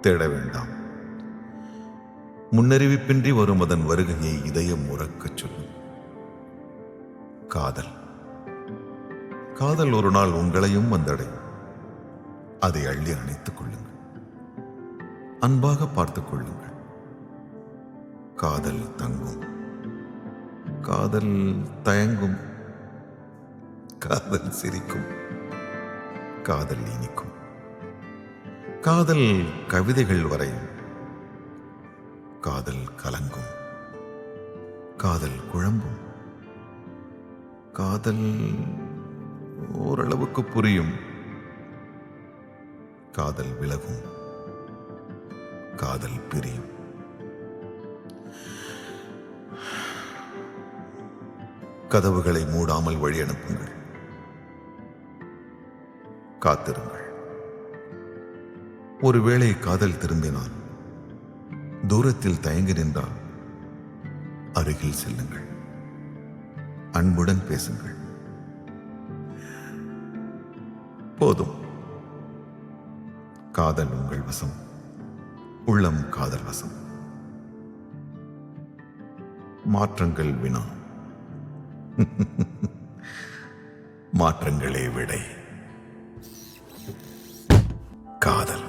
தேட வேண்டாம். முன்னறிவிப்பின்றி வரும் அதன் வருகையை இதயம் உறக்கச் சொல்லும். காதல் காதல் ஒரு நாள் உங்களையும் வந்தடையும். அதை அள்ளி அணைத்துக் கொள்ளுங்கள். அன்பாக பார்த்துக் கொள்ளுங்கள். காதல் தங்கும். காதல் தயங்கும். காதல் சிரிக்கும். காதல் இனிக்கும். காதல் கவிதைகள் வரையும். காதல் கலங்கும். காதல் குழம்பும். காதல் ஓரளவுக்கு புரியும். காதல் விலகும். காதல் பிரியும். கதவுகளை மூடாமல் வழி அனுப்புங்கள். காத்திருங்கள். ஒருவேளை காதல் திரும்பினால், தூரத்தில் தயங்கி நின்றால் அருகில் செல்லுங்கள். அன்புடன் பேசுங்கள். போதும். காதல் உங்கள் வசம். உள்ளம் காதல் வசம். மாற்றங்கள் வினா. மாற்றங்களே விடை. காதல்.